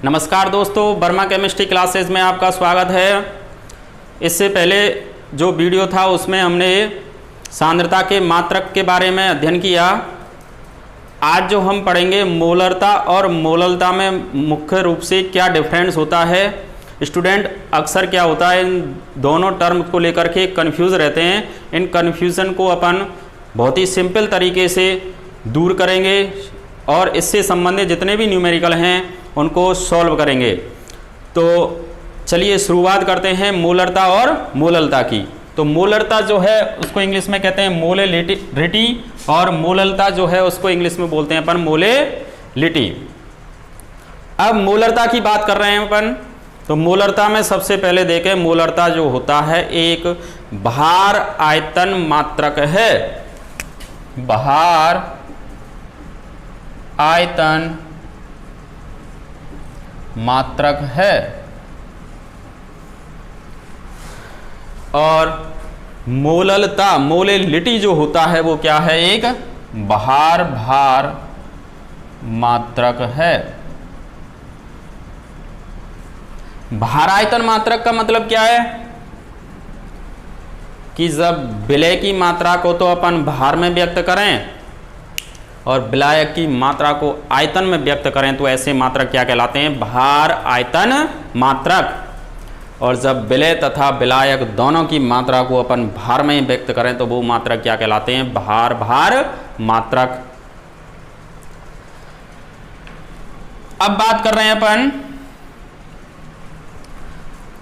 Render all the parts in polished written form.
नमस्कार दोस्तों, Verma chemistry classes में आपका स्वागत है। इससे पहले जो वीडियो था उसमें हमने सांद्रता के मात्रक के बारे में अध्ययन किया। आज जो हम पढ़ेंगे मोलरता और मोललता में मुख्य रूप से क्या डिफरेंस होता है। स्टूडेंट अक्सर क्या होता है, इन दोनों टर्म को लेकर के कंफ्यूज रहते हैं। इन कन्फ्यूज़न को अपन बहुत ही सिंपल तरीके से दूर करेंगे और इससे संबंधित जितने भी न्यूमेरिकल हैं उनको सॉल्व करेंगे। तो चलिए शुरुआत करते हैं मोलरता और मोललता की। तो मोलरता जो है उसको इंग्लिश में कहते हैं मोलेलिटी और मोललता जो है उसको इंग्लिश में बोलते हैं अपन मोलेलिटी। अब मोलरता की बात कर रहे हैं अपन। तो मोलरता में सबसे पहले देखें, मोलरता जो होता है एक भार आयतन मात्रक है। भार आयतन मात्रक है और मोललता मोलेलिटी जो होता है वो क्या है, एक भार मात्रक है। भार आयतन मात्रक का मतलब क्या है कि जब विलय की मात्रा को तो अपन भार में व्यक्त करें और विलायक की मात्रा को आयतन में व्यक्त करें तो ऐसे मात्रक क्या कहलाते हैं, भार आयतन मात्रक। और जब विलय तथा विलायक दोनों की मात्रा को अपन भार में व्यक्त करें तो वो मात्रक क्या कहलाते हैं, भार मात्रक। अब बात कर रहे हैं अपन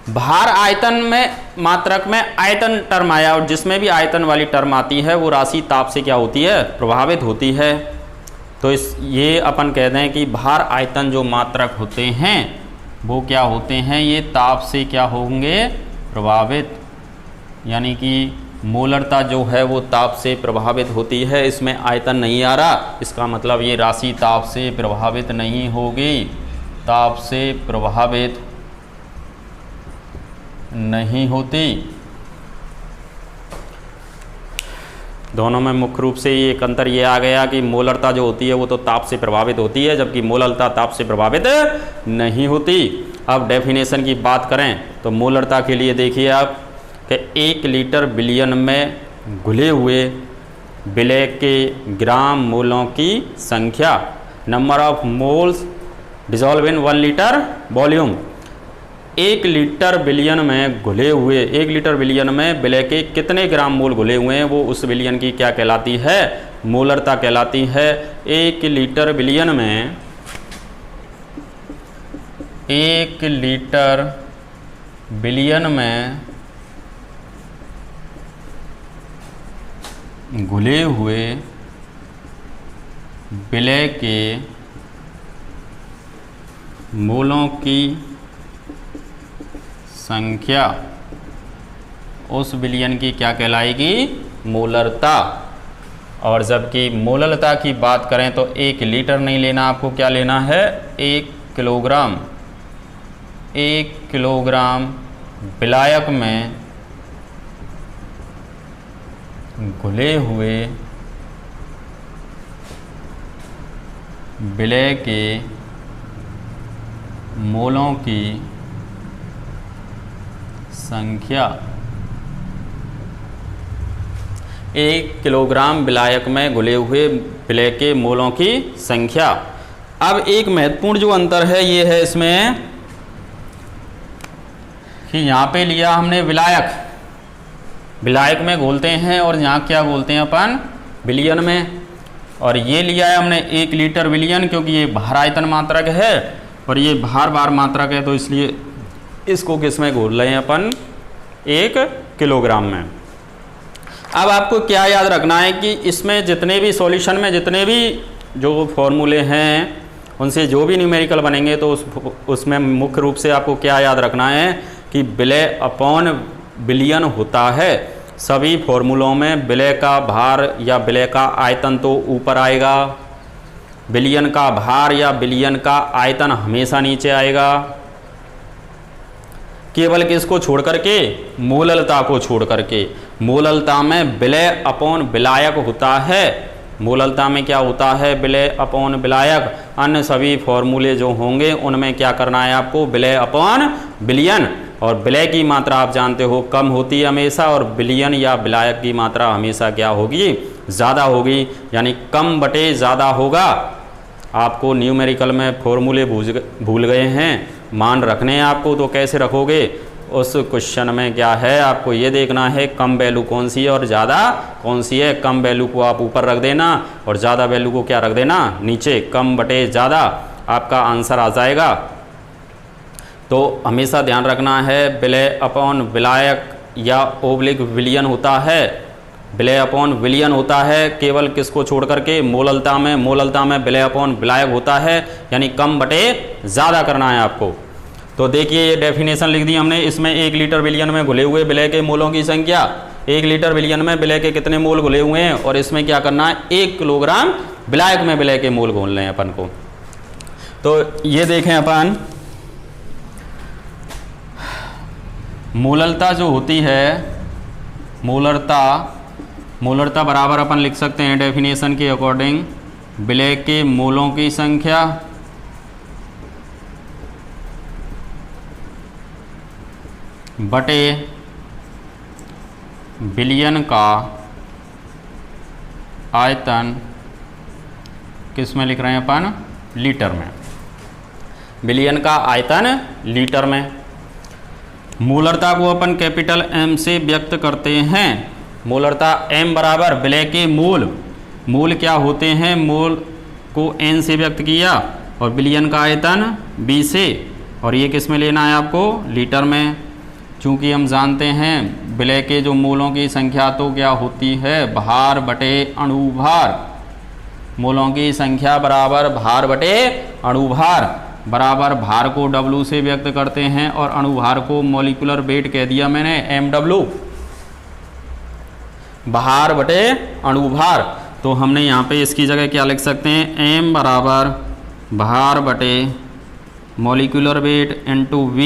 भार आयतन में मात्रक में आयतन टर्म आया और जिसमें भी आयतन वाली टर्म आती है वो राशि ताप से क्या होती है, प्रभावित होती है। तो ये अपन कह दें कि भार आयतन जो मात्रक होते हैं वो क्या होते हैं, ये ताप से क्या होंगे, प्रभावित। यानी कि मोलरता जो है वो ताप से प्रभावित होती है। इसमें आयतन नहीं आ रहा, इसका मतलब ये राशि ताप से प्रभावित नहीं होगी, ताप से प्रभावित नहीं होती। दोनों में मुख्य रूप से एक अंतर ये आ गया कि मोलरता जो होती है वो तो ताप से प्रभावित होती है जबकि मोललता ताप से प्रभावित नहीं होती। अब डेफिनेशन की बात करें तो मोलरता के लिए देखिए आप कि 1 लीटर विलयन में घुले हुए विलय के ग्राम मोलों की संख्या, number of moles dissolve in 1 litre volume. 1 litre विलयन में घुले हुए 1 लीटर विलयन में विलय के कितने ग्राम मोल घुले हुए हैं वो उस विलयन की क्या कहलाती है, मोलरता कहलाती है। 1 लीटर विलयन में 1 लीटर विलयन में घुले हुए विलय के मोलों की संख्या उस विलयन की क्या कहलाएगी, मोलरता। और जबकि मोललता की बात करें तो 1 लीटर नहीं लेना, आपको क्या लेना है, 1 किलोग्राम। 1 किलोग्राम विलायक में घुले हुए विलय के मोलों की संख्या, 1 किलोग्राम विलायक में घुले हुए विलय के मोलों की संख्या। अब एक महत्वपूर्ण जो अंतर है ये है इसमें कि यहाँ पे लिया हमने विलायक में घोलते हैं और यहाँ क्या बोलते हैं अपन, विलयन में। और ये लिया है हमने 1 लीटर विलयन क्योंकि ये भार आयतन मात्रक है और ये भार मात्रक है तो इसलिए इसको किस में घोल रहे हैं अपन, 1 किलोग्राम में। अब आपको क्या याद रखना है कि इसमें जितने भी सॉल्यूशन में जितने भी जो फॉर्मूले हैं उनसे जो भी न्यूमेरिकल बनेंगे तो उसमें मुख्य रूप से आपको क्या याद रखना है कि विलय अपॉन विलयन होता है। सभी फॉर्मूलों में विलय का भार या विलय का आयतन तो ऊपर आएगा, विलयन का भार या विलयन का आयतन हमेशा नीचे आएगा। केवल किसको छोड़ करके, मोललता को छोड़ करके। मोललता में विलय अपॉन विलायक होता है मोललता में क्या होता है, विलय अपॉन विलायक। अन्य सभी फॉर्मूले जो होंगे उनमें क्या करना है आपको, विलय अपॉन विलयन। और विलय की मात्रा आप जानते हो कम होती है हमेशा, और विलयन या विलायक की मात्रा हमेशा क्या होगी, ज़्यादा होगी, यानी कम बटे ज़्यादा होगा। आपको न्यूमेरिकल में फॉर्मूले भूल गए हैं, मान रखने हैं आपको, तो कैसे रखोगे, उस क्वेश्चन में क्या है आपको ये देखना है कम वैल्यू कौन सी है और ज़्यादा कौन सी है। कम वैल्यू को आप ऊपर रख देना और ज़्यादा वैल्यू को क्या रख देना, नीचे। कम बटे ज़्यादा आपका आंसर आ जाएगा। तो हमेशा ध्यान रखना है विलय अपॉन विलायक या ओब्लिक विलयन होता है, विलय अपॉन विलयन होता है केवल किसको छोड़ करके, मोललता में। मोललता में विलय अपॉन विलायक होता है, यानी कम बटे ज़्यादा करना है आपको। तो देखिए ये डेफिनेशन लिख दी हमने। इसमें 1 लीटर विलयन में घुले हुए विलय के मोलों की संख्या, 1 लीटर विलयन में विलय के कितने मोल घुले हुए हैं, और इसमें क्या करना है 1 किलोग्राम विलायक में विलय के मोल घोल लें अपन को। तो ये देखें अपन, मोललता जो होती है, मोलरता बराबर अपन लिख सकते हैं डेफिनेशन के अकॉर्डिंग, विलय के मोलों की संख्या बटे विलयन का आयतन। किस में लिख रहे हैं अपन, लीटर में। विलयन का आयतन लीटर में। मोलरता को अपन कैपिटल M से व्यक्त करते हैं। मोलरता M बराबर विलय के मूल, मूल क्या होते हैं, मूल को N से व्यक्त किया, और विलयन का आयतन B से, और ये किस में लेना है आपको, लीटर में। चूँकि हम जानते हैं विलय के जो मूलों की संख्या तो क्या होती है, भार बटे अणुभार। मूलों की संख्या बराबर भार बटे अणुभार, बराबर भार को W से व्यक्त करते हैं और अणुभार को मॉलिक्यूलर वेट कह दिया मैंने, MW, भार बटे अणुभार। तो हमने यहाँ पे इसकी जगह क्या लिख सकते हैं, M बराबर भार बटे मॉलिक्यूलर वेट इंटू V,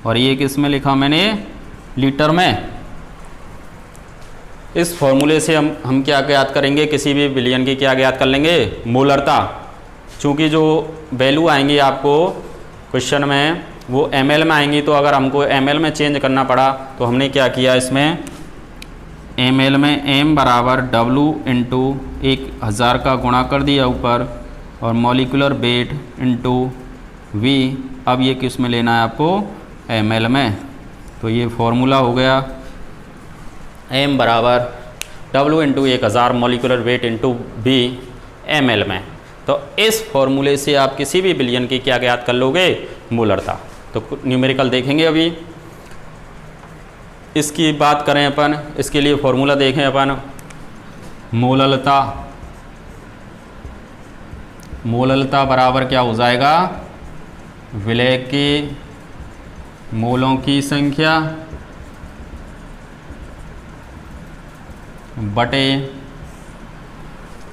और ये किस में लिखा मैंने, लीटर में। इस फॉर्मूले से हम क्या ज्ञात करेंगे, किसी भी विलयन की क्या ज्ञात कर लेंगे, मोलरता। चूँकि जो वैल्यू आएंगी आपको क्वेश्चन में वो ml में आएंगी, तो अगर हमको ml में चेंज करना पड़ा तो हमने क्या किया, इसमें ml में m बराबर W इंटू 1000 का गुणा कर दिया ऊपर, और मॉलिक्यूलर वेट इंटू V। अब ये किस में लेना है आपको, ml में। तो ये फॉर्मूला हो गया m बराबर W into 1000 molecular weight into V ml में। तो इस फॉर्मूले से आप किसी भी विलयन की क्या ज्ञात कर लोगे, मोलरता। तो न्यूमेरिकल देखेंगे अभी। इसकी बात करें अपन, इसके लिए फॉर्मूला देखें अपन, मोललता बराबर क्या हो जाएगा, विलय के मोलों की संख्या बटे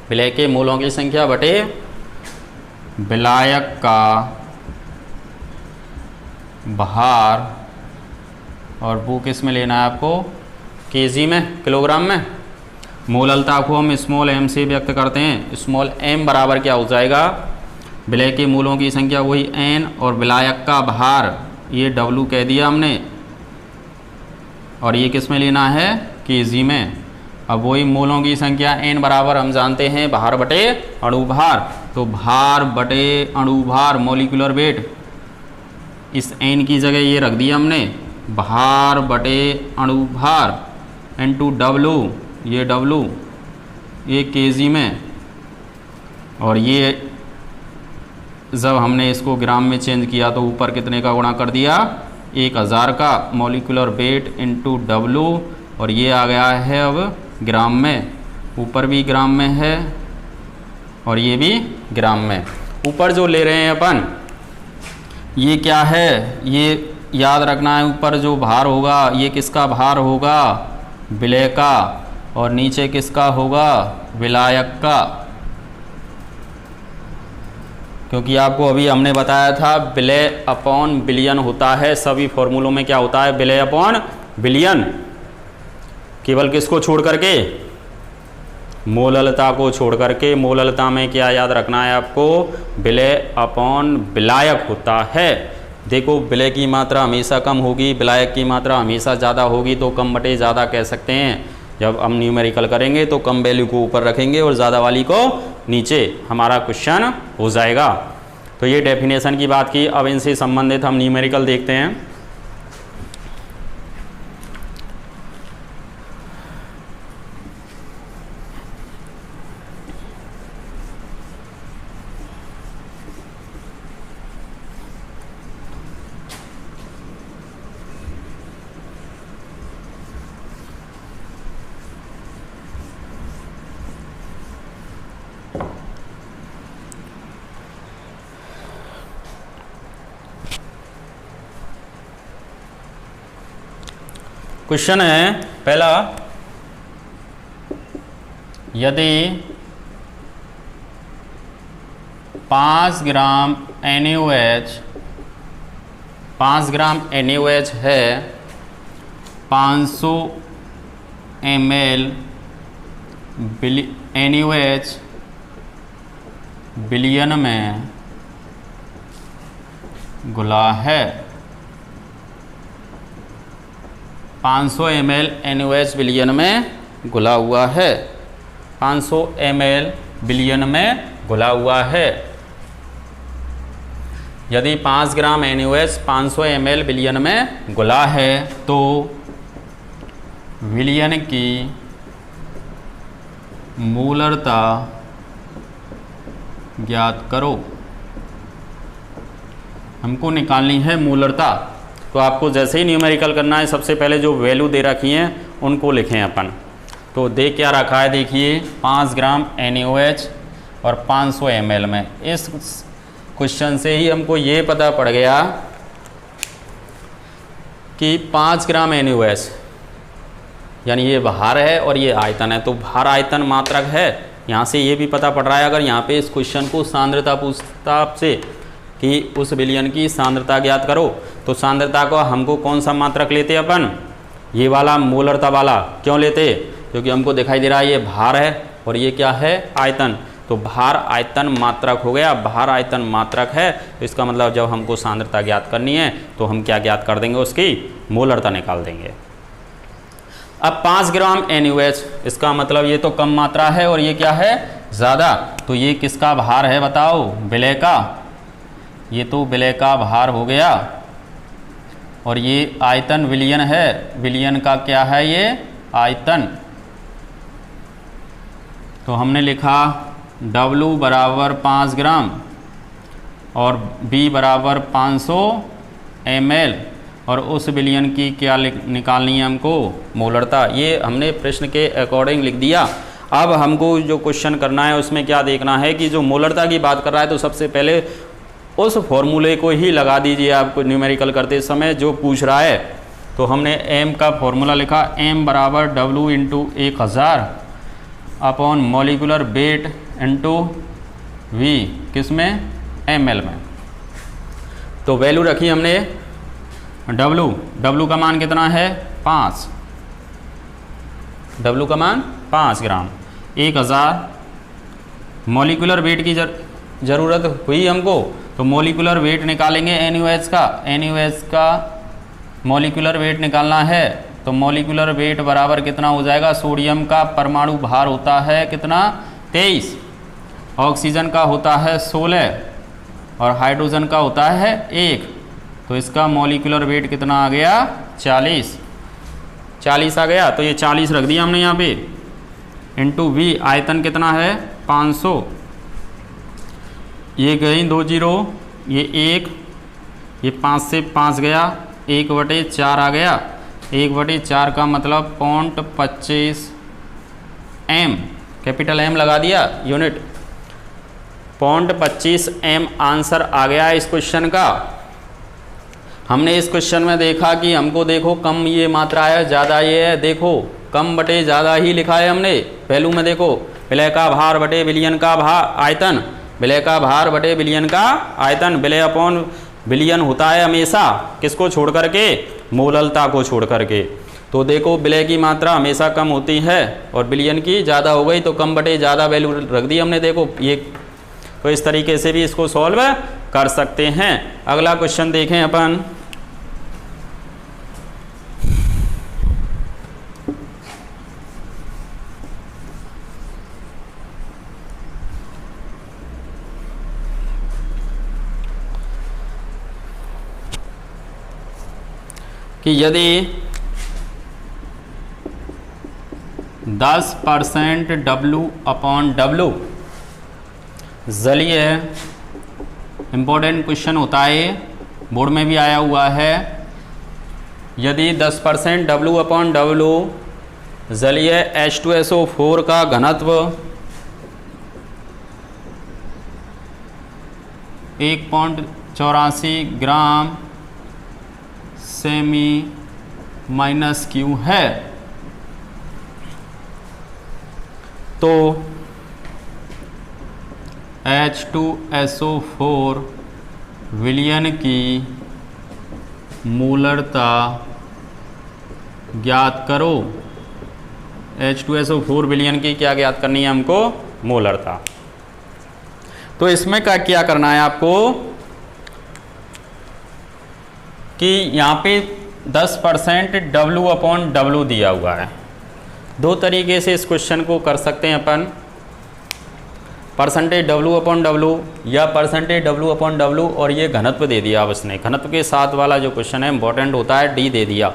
विलय के मोलों की संख्या बटे विलायक का भार, और वो किस में लेना है आपको, केजी में, किलोग्राम में। मोललता को हम स्मॉल m से व्यक्त करते हैं। स्मॉल m बराबर क्या हो जाएगा, विलय के मूलों की संख्या वही n, और विलायक का भार ये W कह दिया हमने, और ये किस में लेना है, केजी में। अब वही मूलों की संख्या n बराबर हम जानते हैं भार बटे अणुभार। तो भार बटे अणुभार मॉलिक्यूलर वेट, इस n की जगह ये रख दिया हमने, भार बटे अणुभार इंटू W, ये W ये केजी में, और ये जब हमने इसको ग्राम में चेंज किया तो ऊपर कितने का गुणा कर दिया, 1000 का मॉलिक्यूलर वेट इंटू W, और ये आ गया है अब ग्राम में। ऊपर भी ग्राम में है और ये भी ग्राम में। ऊपर जो ले रहे हैं अपन, ये क्या है, ये याद रखना है, ऊपर जो भार होगा ये किसका भार होगा, विलय का, और नीचे किसका होगा, विलायक का। क्योंकि आपको अभी हमने बताया था विलय अपॉन विलयन होता है, सभी फॉर्मूलों में क्या होता है, विलय अपॉन विलयन। केवल किसको छोड़ करके, मोललता को छोड़ करके। मोललता में क्या याद रखना है आपको, विलय अपॉन विलायक होता है। देखो विलय की मात्रा हमेशा कम होगी, विलायक की मात्रा हमेशा ज़्यादा होगी, तो कम बटे ज़्यादा कह सकते हैं। जब हम न्यूमेरिकल करेंगे तो कम वैल्यू को ऊपर रखेंगे और ज़्यादा वाली को नीचे, हमारा क्वेश्चन हो जाएगा। तो ये डेफिनेशन की बात की। अब इनसे संबंधित हम न्यूमेरिकल देखते हैं। क्वेश्चन है पहला, यदि 5 ग्राम NaOH 5 ग्राम NaOH है 500 ml NaOH बिलियन में घुला है। 500 ml NaOH बिलियन में घुला हुआ है। 500 ml बिलियन में घुला हुआ है। यदि 5 ग्राम NaOH 500 ml बिलियन में घुला है तो विलयन की मोलरता ज्ञात करो। हमको निकालनी है मोलरता। तो आपको जैसे ही न्यूमेरिकल करना है, सबसे पहले जो वैल्यू दे रखी हैं उनको लिखें अपन। तो दे क्या रखा है, देखिए 5 ग्राम NaOH और 500 ml में। इस क्वेश्चन से ही हमको ये पता पड़ गया कि 5 ग्राम NaOH यानी ये भार है और ये आयतन है, तो भार आयतन मात्रक है। यहाँ से ये भी पता पड़ रहा है, अगर यहाँ पे इस क्वेश्चन को सांद्रता पूछता आपसे कि उस विलयन की सांद्रता ज्ञात करो, तो सांद्रता को हमको कौन सा मात्रक लेते अपन, ये वाला मोलरता वाला। क्यों लेते, क्योंकि हमको दिखाई दे रहा है ये भार है और ये क्या है, आयतन। तो भार आयतन मात्रक हो गया, भार आयतन मात्रक है। तो इसका मतलब जब हमको सांद्रता ज्ञात करनी है तो हम क्या ज्ञात कर देंगे, उसकी मोलरता निकाल देंगे। अब 5 ग्राम NaOH, इसका मतलब ये तो कम मात्रा है और ये क्या है, ज़्यादा। तो ये किसका भार है बताओ, विलय का। ये तो विलय का भार हो गया और ये आयतन विलयन है। विलयन का क्या है, ये आयतन। तो हमने लिखा W बराबर 5 ग्राम और B बराबर 500 ml और उस विलयन की क्या निकालनी है हमको, मोलरता। ये हमने प्रश्न के अकॉर्डिंग लिख दिया। अब हमको जो क्वेश्चन करना है उसमें क्या देखना है कि जो मोलरता की बात कर रहा है तो सबसे पहले उस फॉर्मूले को ही लगा दीजिए आपको न्यूमेरिकल करते समय जो पूछ रहा है। तो हमने m का फॉर्मूला लिखा, m बराबर W into 1000 upon molecular weight into V, किसमें, ml में। तो वैल्यू रखी हमने W का मान कितना है, 5। W का मान 5 ग्राम, 1000। मॉलिकुलर वेट की ज़रूरत हुई हमको, तो मॉलिकुलर वेट निकालेंगे NaOH का। NaOH का मॉलिकुलर वेट निकालना है, तो मॉलिकुलर वेट बराबर कितना हो जाएगा, सोडियम का परमाणु भार होता है कितना, 23। ऑक्सीजन का होता है 16 और हाइड्रोजन का होता है 1। तो इसका मॉलिकुलर वेट कितना आ गया, 40 आ गया। तो ये 40 रख दिया हमने यहाँ पे, इंटू V, आयतन कितना है 500। ये गई 2 जीरो, ये 1, ये 5 से 5 गया, 1/4 आ गया। 1/4 का मतलब 0.25 m, कैपिटल M लगा दिया, यूनिट 0.25 m आंसर आ गया इस क्वेश्चन का। हमने इस क्वेश्चन में देखा कि हमको देखो कम ये मात्रा है, ज़्यादा ये है। देखो कम बटे ज़्यादा ही लिखा है हमने। वैल्यू में देखो, विलय का भार बटे विलयन का भार आयतन, विलय का भार बटे विलयन का आयतन। विलय अपॉन विलयन होता है हमेशा किसको छोड़ करके, मोललता को छोड़ करके। तो देखो विलय की मात्रा हमेशा कम होती है और विलयन की ज़्यादा हो गई, तो कम बटे ज़्यादा वैल्यू रख दी हमने। देखो ये तो इस तरीके से भी इसको सॉल्व कर सकते हैं। अगला क्वेश्चन देखें अपन। कि यदि 10% W/W जलीय, इम्पोर्टेंट क्वेश्चन होता है, बोर्ड में भी आया हुआ है। यदि 10% W/W जलीय H2SO4 का घनत्व 1.84 ग्राम सेमी माइनस क्यू है, तो H2SO4 विलयन की मोलरता ज्ञात करो। H2SO4 विलयन की क्या ज्ञात करनी है हमको? मोलरता। तो इसमें क्या करना है आपको कि यहाँ पे 10% W/W दिया हुआ है। दो तरीके से इस क्वेश्चन को कर सकते हैं अपन, परसेंटेज W/W या परसेंटेज W/W और ये घनत्व दे दिया अब इसने। घनत्व के साथ वाला जो क्वेश्चन है इंपॉर्टेंट होता है, D दे दिया,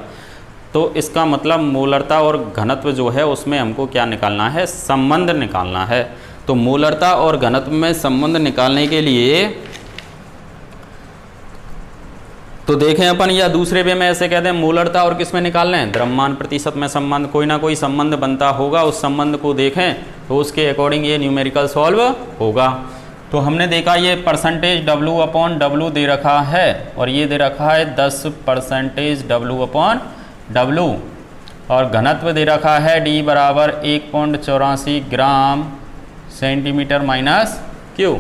तो इसका मतलब मोलरता और घनत्व जो है उसमें हमको क्या निकालना है? संबंध निकालना है। तो मोलरता और घनत्व में संबंध निकालने के लिए तो देखें अपन, या दूसरे वे में ऐसे कहते हैं मोलरता और किस में निकालना है? द्रव्यमान प्रतिशत में संबंध। कोई ना कोई संबंध बनता होगा, उस संबंध को देखें तो उसके अकॉर्डिंग ये न्यूमेरिकल सॉल्व होगा। तो हमने देखा ये परसेंटेज W/W दे रखा है और ये दे रखा है 10% W/W और घनत्व दे रखा है D बराबर 1.84 ग्राम सेंटीमीटर माइनस क्यू,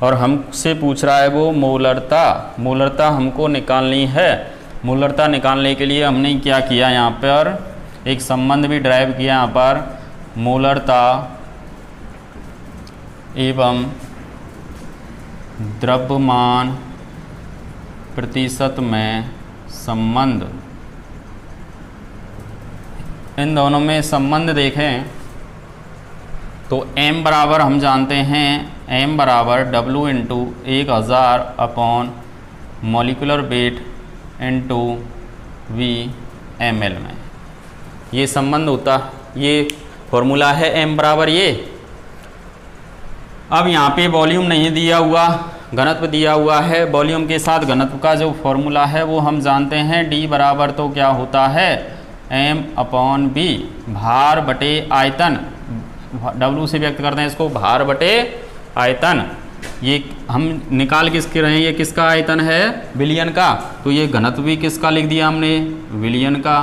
और हमसे पूछ रहा है वो मोलरता। मोलरता हमको निकालनी है। मोलरता निकालने के लिए हमने क्या किया, यहाँ पर एक संबंध भी ड्राइव किया। यहाँ पर मोलरता एवं द्रव्यमान प्रतिशत में संबंध, इन दोनों में संबंध देखें तो m बराबर हम जानते हैं, m बराबर W into 1000 upon molecular weight into V ml में ये संबंध होता, ये फॉर्मूला है m बराबर ये। अब यहाँ पे वॉल्यूम नहीं दिया हुआ, घनत्व दिया हुआ है। वॉल्यूम के साथ घनत्व का जो फॉर्मूला है वो हम जानते हैं, D बराबर तो क्या होता है m/v, भार बटे आयतन। W से व्यक्त करते हैं इसको, भार बटे आयतन। ये हम निकाल किसके रहे हैं, ये किसका आयतन है? विलयन का। तो ये घनत्व भी किसका लिख दिया हमने? विलयन का।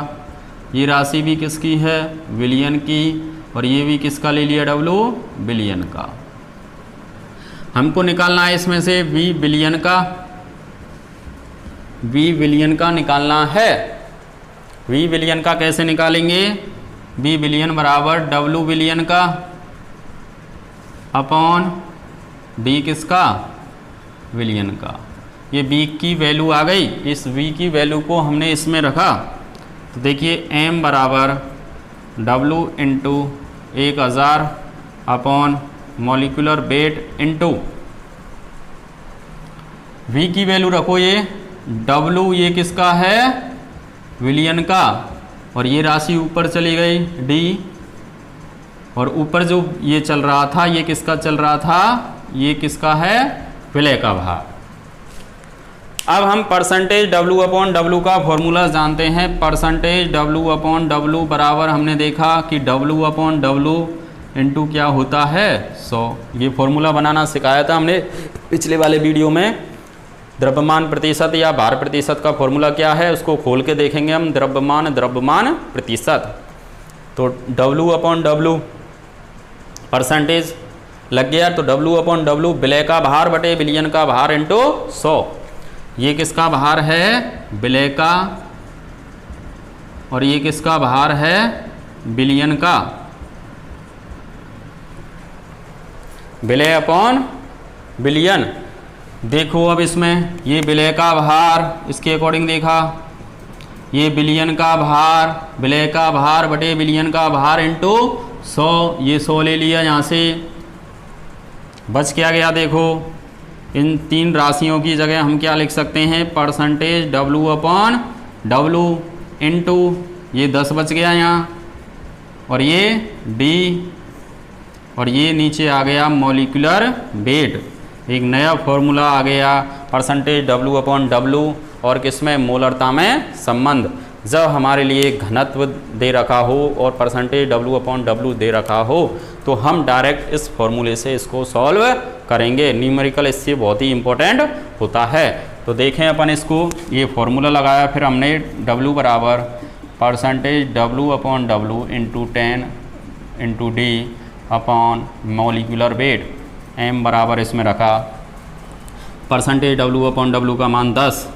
ये राशि भी किसकी है? विलयन की। और ये भी किसका ले लिया? W, विलयन का। हमको निकालना है इसमें से V विलयन का, V विलयन का निकालना है। V विलयन का कैसे निकालेंगे? V विलयन बराबर W विलयन का अपॉन D किसका? विलयन का। ये V की वैल्यू आ गई, इस V की वैल्यू को हमने इसमें रखा। तो देखिए m बराबर W into 1000 upon molecular weight into V की वैल्यू रखो, ये W ये किसका है? विलयन का। और ये राशि ऊपर चली गई D, और ऊपर जो ये चल रहा था ये किसका चल रहा था? ये किसका है? विलय का भार। अब हम परसेंटेज W/W का फॉर्मूला जानते हैं। परसेंटेज W/W बराबर हमने देखा कि W/W इंटू क्या होता है? 100। ये फॉर्मूला बनाना सिखाया था हमने पिछले वाले वीडियो में। द्रव्यमान प्रतिशत या भार प्रतिशत का फॉर्मूला क्या है उसको खोल के देखेंगे हम। द्रव्यमान प्रतिशत, तो W/W परसेंटेज लग गया, तो W/W विलय का भार बटे विलयन का भार इंटू 100। ये किसका भार है? विलय का। और ये किसका भार है, बिलियन का, विलय अपॉन बिलियन। देखो अब इसमें ये विलय का भार इसके अकॉर्डिंग देखा, ये बिलियन का भार, विलय का भार बटे बिलियन का भार इंटू 100, ये 100 ले लिया यहाँ से, बच क्या गया। देखो इन तीन राशियों की जगह हम क्या लिख सकते हैं, percentage W upon W into ये 10 बच गया यहाँ, और ये D, और ये नीचे आ गया मॉलिक्यूलर वेट। एक नया फॉर्मूला आ गया, परसेंटेज W अपॉन W, और किसमें, मोलरता में संबंध। जब हमारे लिए घनत्व दे रखा हो और परसेंटेज W अपॉन W दे रखा हो तो हम डायरेक्ट इस फॉर्मूले से इसको सॉल्व करेंगे। न्यूमेरिकल इससे बहुत ही इम्पोर्टेंट होता है। तो देखें अपन इसको, ये फॉर्मूला लगाया, फिर हमने W बराबर percentage W upon W into 10 into D upon molecular weight, M बराबर इसमें रखा, परसेंटेज W अपॉन W का मान 10,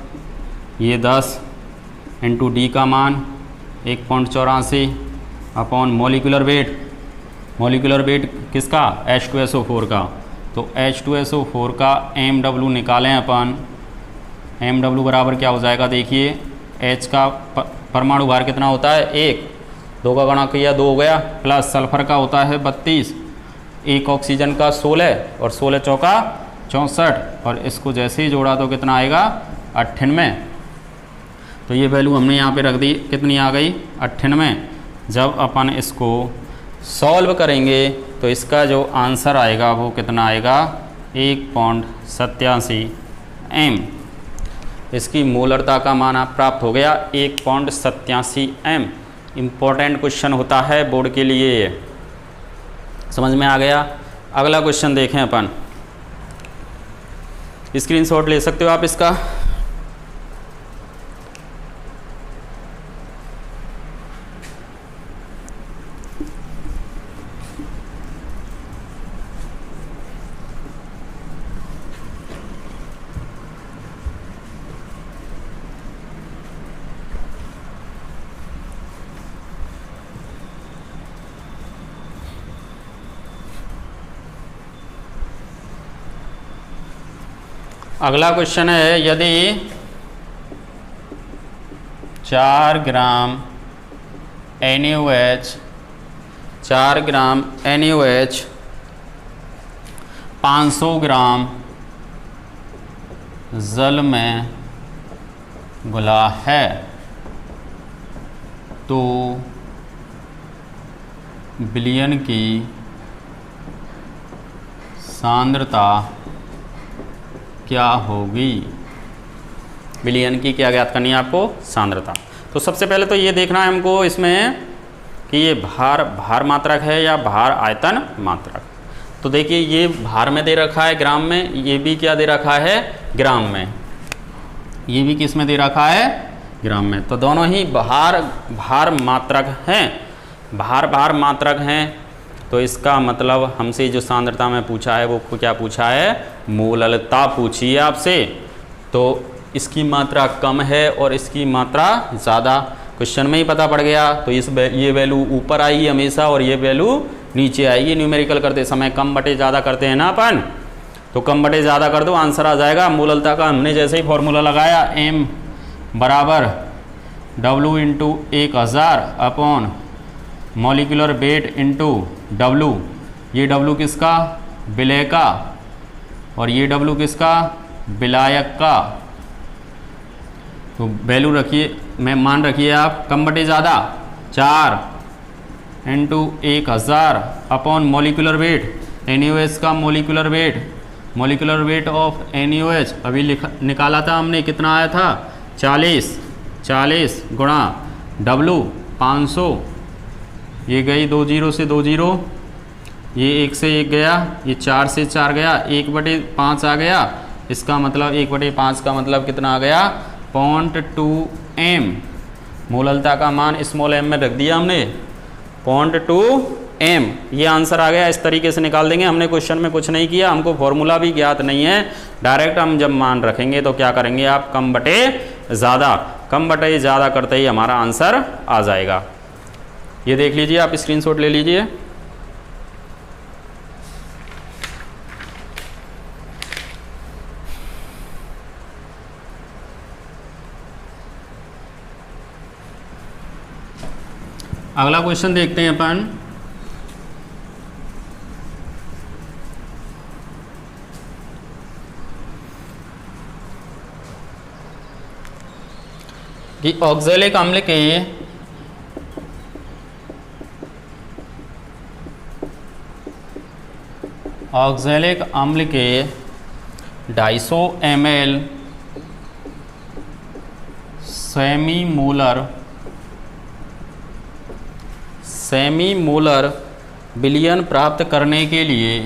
ये 10 इंटू D का मान 1.84 upon molecular weight, molecular weight किसका, H2SO4 का। तो H2SO4 का MW निकालें अपन, MW बराबर क्या हो जाएगा, देखिए H का परमाणु भार कितना होता है, 1, 2 का गुणा किया 2 हो गया, प्लस सल्फर का होता है 32, एक ऑक्सीजन का 16, और 16 चौका 64, और इसको जैसे ही जोड़ा तो कितना आएगा, 98। तो ये वैल्यू हमने यहाँ पे रख दी, कितनी आ गई, 98। जब अपन इसको सॉल्व करेंगे तो इसका जो आंसर आएगा वो कितना आएगा, 1.87 M। इसकी मोलरता का मान आप प्राप्त हो गया 1.87 M। इम्पोर्टेंट क्वेश्चन होता है बोर्ड के लिए, समझ में आ गया। अगला क्वेश्चन देखें अपन, स्क्रीनशॉट ले सकते हो आप इसका। अगला क्वेश्चन है, यदि 4 ग्राम NaOH 500 ग्राम जल में घुला है तो विलयन की सांद्रता क्या होगी। विलयन की क्या ज्ञात करनी है आपको, सांद्रता। तो सबसे पहले तो ये देखना है हमको इसमें कि ये भार मात्रक है या भार आयतन मात्रक। तो देखिए ये भार में दे रखा है ग्राम में, ये भी क्या दे रखा है, ग्राम में, ये भी किस में दे रखा है, ग्राम में। तो दोनों ही भार मात्रक हैं, भार मात्रक हैं। तो इसका मतलब हमसे जो सांद्रता में पूछा है वो क्या पूछा है, मोललता पूछी है आपसे। तो इसकी मात्रा कम है और इसकी मात्रा ज़्यादा, क्वेश्चन में ही पता पड़ गया। तो ये वैल्यू ऊपर आएगी हमेशा और ये वैल्यू नीचे आएगी। न्यूमेरिकल करते समय कम बटे ज़्यादा करते हैं ना अपन, तो कम बटे ज़्यादा कर दो, आंसर आ जाएगा। मोललता का हमने जैसे ही फॉर्मूला लगाया, M बराबर W into 1000 upon molecular weight into W। ये W किसका, विलय का, और ये W किसका, विलायक का। तो वैल्यू रखिए, मैं मान रखिए आप, कम बटे ज़्यादा 4 into 1000 upon molecular weight, NaOH का मॉलिक्यूलर वेट ऑफ NaOH अभी निकाला था हमने, कितना आया था, 40 गुणा W 500, ये गई 2 0 से 2 0, ये 1 से 1 गया, ये 4 से 4 गया, 1/5 आ गया। इसका मतलब 1/5 का मतलब कितना आ गया, 0.2 M। मोललता का मान स्मॉल m में रख दिया हमने, 0.2 M। ये आंसर आ गया। इस तरीके से निकाल देंगे। हमने क्वेश्चन में कुछ नहीं किया, हमको फॉर्मूला भी ज्ञात नहीं है। डायरेक्ट हम जब मान रखेंगे तो क्या करेंगे आप, कम बटे ज़्यादा। कम बटे ज़्यादा करते ही हमारा आंसर आ जाएगा। ये देख लीजिए, आप स्क्रीनशॉट ले लीजिए। अगला क्वेश्चन देखते हैं अपन। कि ऑक्जेलिक अम्ल के ऑक्जेलिक अम्ल के 250 ml सेमी मोलर विलयन प्राप्त करने के लिए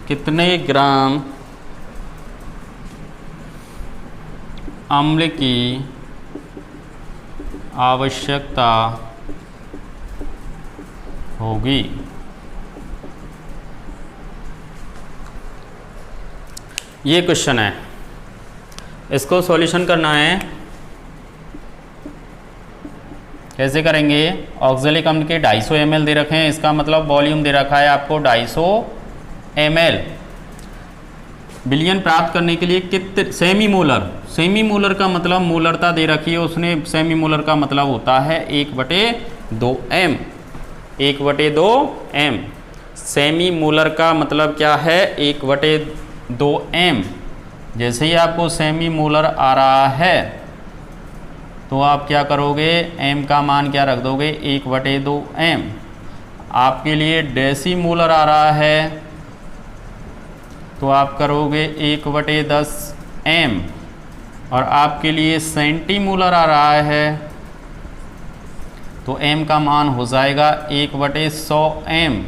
कितने ग्राम अम्ल की आवश्यकता होगी। ये क्वेश्चन है, इसको सॉल्यूशन करना है। कैसे करेंगे? ऑक्जेलिक अम्ल के 250 ml दे रखे हैं, इसका मतलब वॉल्यूम दे रखा है आपको 250 ml। विलयन प्राप्त करने के लिए कितने सेमी मोलर का मतलब मोलरता दे रखी है उसने। सेमी मोलर का मतलब होता है 1/2m। 1/2m सेमी मोलर का मतलब क्या है? 1/2m। जैसे ही आपको सेमी मोलर आ रहा है तो आप क्या करोगे? m का मान क्या रख दोगे? 1/2m। आपके लिए डेसी मोलर आ रहा है तो आप करोगे 1/10m। और आपके लिए सेंटीमोलर आ रहा है तो m का मान हो जाएगा 1/100m।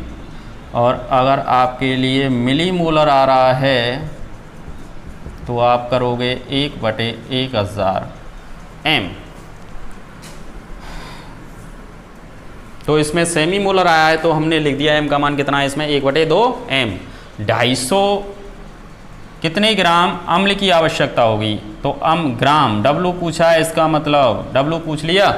और अगर आपके लिए मिलीमोलर आ रहा है तो आप करोगे 1/1000m। तो इसमें सेमी मोलर आया है तो हमने लिख दिया m का मान कितना है इसमें? 1/2m। 250 कितने ग्राम अम्ल की आवश्यकता होगी? तो ग्राम, W पूछा है, इसका मतलब W पूछ लिया,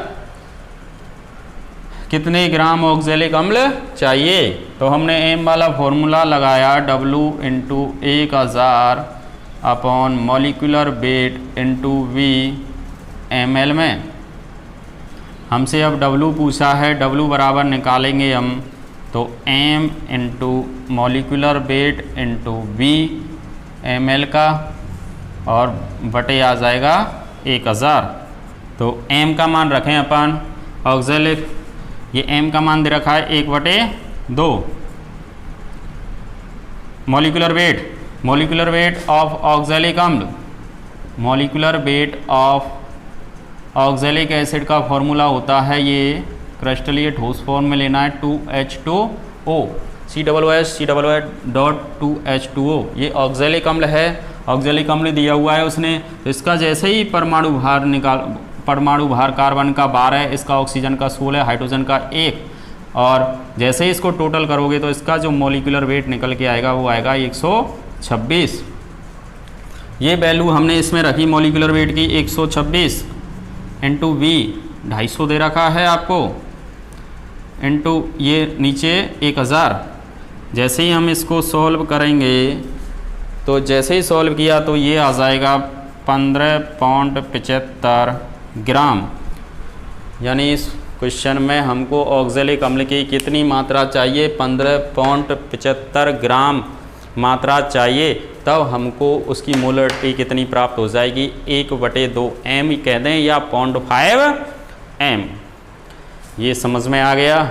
कितने ग्राम ऑक्जेलिक अम्ल चाहिए। तो हमने m वाला फॉर्मूला लगाया, W × 1000 upon molecular weight × V ml में। हमसे अब W पूछा है, W बराबर निकालेंगे हम तो m × molecular weight × V ml का, और बटे आ जाएगा 1000। तो m का मान रखें अपन ऑक्जेलिक, ये m का मान दे रखा है 1/2। मॉलिक्यूलर वेट ऑफ ऑक्जेलिक अम्ल, molecular weight of oxalic acid का फॉर्मूला होता है, ये क्रिस्टलीय ठोस फॉर्म में लेना है 2H2O, C+H2O। ये ऑक्जेलिक अम्ल है, ऑक्जेलिक अम्ल दिया हुआ है उसने। तो इसका जैसे ही परमाणु भार कार्बन का 12, इसका ऑक्सीजन का 16, हाइड्रोजन का 1, और जैसे ही इसको टोटल करोगे तो इसका जो मॉलिक्यूलर वेट निकल के आएगा वो आएगा 126। ये वैल्यू हमने इसमें रखी मॉलिक्यूलर वेट की 126 × V 250 दे रखा है आपको, इंटू ये नीचे 1000। जैसे ही हम इसको सॉल्व करेंगे तो जैसे ही सॉल्व किया तो ये आ जाएगा 15.75 ग्राम। यानी इस क्वेश्चन में हमको ऑक्जेलिक अम्ल की कितनी मात्रा चाहिए? 15.75 ग्राम मात्रा चाहिए, तब हमको उसकी मोलरिटी कितनी प्राप्त हो जाएगी? 1/2m कह दें या 0.5m। ये समझ में आ गया।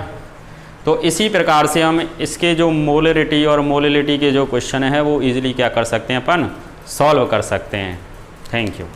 तो इसी प्रकार से हम इसके जो मोलरिटी और मोलिलिटी के जो क्वेश्चन है वो इजीली क्या कर सकते हैं अपन? सॉल्व कर सकते हैं। Thank you.